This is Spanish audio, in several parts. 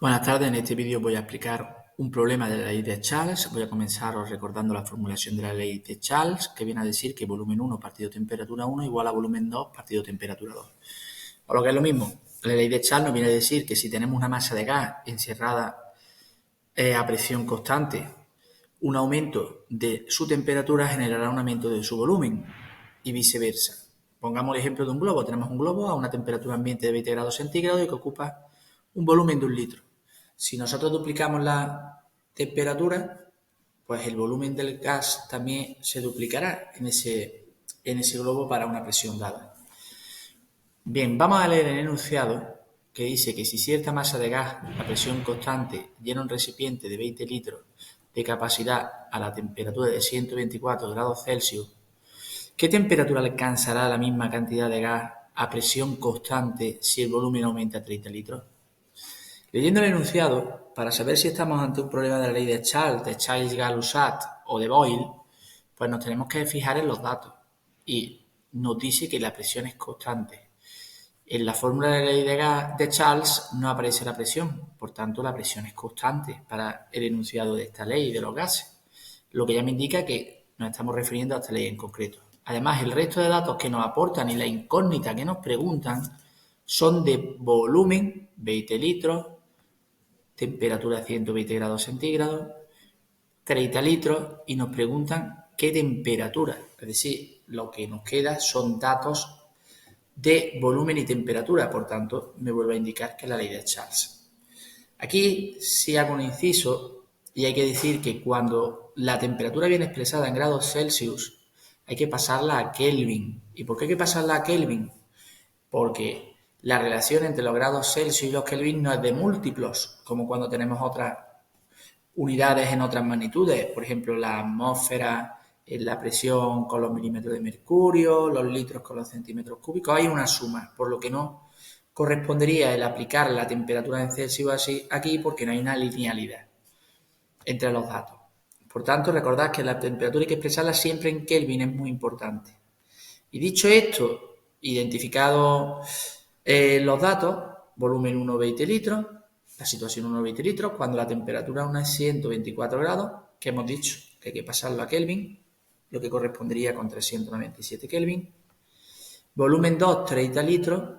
Buenas tardes, en este vídeo voy a explicar un problema de la ley de Charles. Voy a comenzar recordando la formulación de la ley de Charles, que viene a decir que volumen 1 partido temperatura 1 igual a volumen 2 partido temperatura 2. O lo que es lo mismo, la ley de Charles nos viene a decir que si tenemos una masa de gas encerrada a presión constante, un aumento de su temperatura generará un aumento de su volumen y viceversa. Pongamos el ejemplo de un globo. Tenemos un globo a una temperatura ambiente de 20 grados centígrados y que ocupa un volumen de 1 litro. Si nosotros duplicamos la temperatura, pues el volumen del gas también se duplicará en ese globo para una presión dada. Bien, vamos a leer el enunciado que dice que si cierta masa de gas a presión constante llena un recipiente de 20 litros de capacidad a la temperatura de 124 grados Celsius, ¿qué temperatura alcanzará la misma cantidad de gas a presión constante si el volumen aumenta a 30 litros? Leyendo el enunciado, para saber si estamos ante un problema de la ley de Charles, de Childs-Gay-Lussac o de Boyle, pues nos tenemos que fijar en los datos. Y nos dice que la presión es constante. En la fórmula de la ley de Charles no aparece la presión, por tanto la presión es constante para el enunciado de esta ley de los gases, lo que ya me indica que nos estamos refiriendo a esta ley en concreto. Además, el resto de datos que nos aportan y la incógnita que nos preguntan son de volumen, 20 litros, temperatura 120 grados centígrados, 30 litros y nos preguntan qué temperatura. Es decir, lo que nos queda son datos de volumen y temperatura, por tanto, me vuelve a indicar que es la ley de Charles. Aquí sí hago un inciso y hay que decir que cuando la temperatura viene expresada en grados Celsius, hay que pasarla a Kelvin. ¿Y por qué hay que pasarla a Kelvin? Porque la relación entre los grados Celsius y los Kelvin no es de múltiplos, como cuando tenemos otras unidades en otras magnitudes, por ejemplo, la atmósfera, la presión con los milímetros de mercurio, los litros con los centímetros cúbicos, hay una suma, por lo que no correspondería el aplicar la temperatura en Celsius así aquí porque no hay una linealidad entre los datos. Por tanto, recordad que la temperatura hay que expresarla siempre en Kelvin, es muy importante. Y dicho esto, identificado los datos, volumen 1, 20 litros, la situación 1, 20 litros, cuando la temperatura 1 es 124 grados, que hemos dicho que hay que pasarlo a Kelvin, lo que correspondería con 397 Kelvin, volumen 2, 30 litros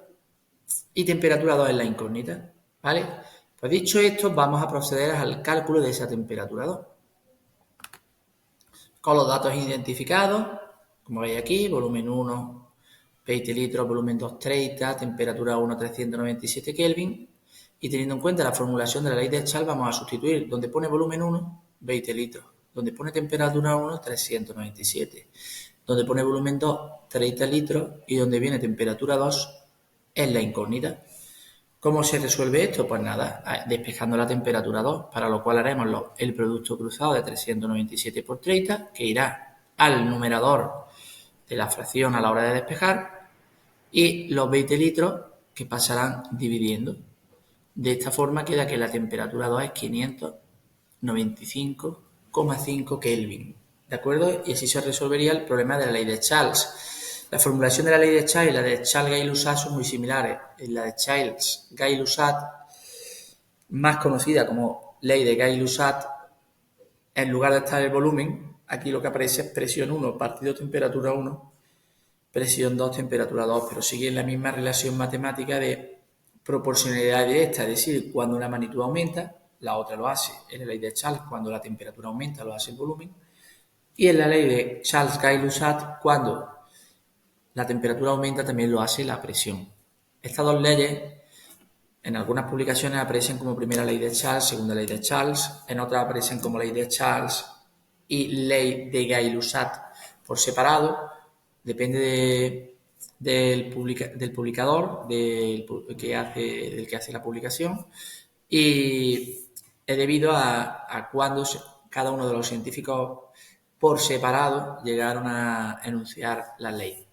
y temperatura 2 es la incógnita, ¿vale? Pues dicho esto, vamos a proceder al cálculo de esa temperatura 2. Con los datos identificados, como veis aquí, volumen 1, 20 litros, volumen 2, 30, temperatura 1, 397 Kelvin. Y teniendo en cuenta la formulación de la ley de Charles, vamos a sustituir donde pone volumen 1, 20 litros. Donde pone temperatura 1, 397. Donde pone volumen 2, 30 litros. Y donde viene temperatura 2, es la incógnita. ¿Cómo se resuelve esto? Pues nada, despejando la temperatura 2, para lo cual haremos el producto cruzado de 397 por 30, que irá al numerador de la fracción a la hora de despejar, y los 20 litros que pasarán dividiendo. De esta forma queda que la temperatura 2 es 595,5 Kelvin. ¿De acuerdo? Y así se resolvería el problema de la ley de Charles. La formulación de la ley de Charles y la de Charles-Gay-Lussac son muy similares. En la de Charles-Gay-Lussac, más conocida como ley de Gay-Lussac, en lugar de estar el volumen, aquí lo que aparece es presión 1 partido temperatura 1, presión 2 temperatura 2, pero sigue la misma relación matemática de proporcionalidad directa, es decir, cuando una magnitud aumenta, la otra lo hace. En la ley de Charles, cuando la temperatura aumenta, lo hace el volumen. Y en la ley de Charles-Gay-Lussac, cuando la temperatura aumenta, también lo hace la presión. Estas dos leyes, en algunas publicaciones aparecen como primera ley de Charles, segunda ley de Charles, en otras aparecen como ley de Charles y ley de Gay-Lussac por separado, depende del publicador, del que hace la publicación, y es debido a cuando cada uno de los científicos por separado llegaron a enunciar la ley.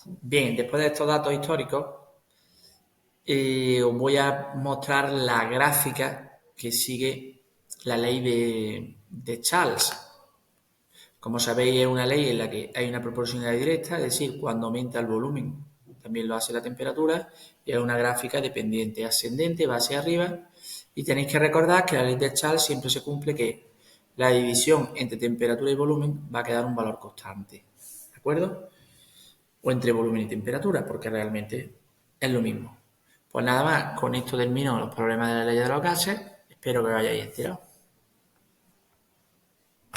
Bien, después de estos datos históricos, os voy a mostrar la gráfica que sigue la ley de Charles. Como sabéis, es una ley en la que hay una proporcionalidad directa, es decir, cuando aumenta el volumen, también lo hace la temperatura, y es una gráfica dependiente, ascendente, va hacia arriba, y tenéis que recordar que la ley de Charles siempre se cumple que la división entre temperatura y volumen va a quedar un valor constante, ¿de acuerdo? O entre volumen y temperatura, porque realmente es lo mismo. Pues nada más, con esto termino los problemas de la ley de los gases, espero que lo hayáis enterado.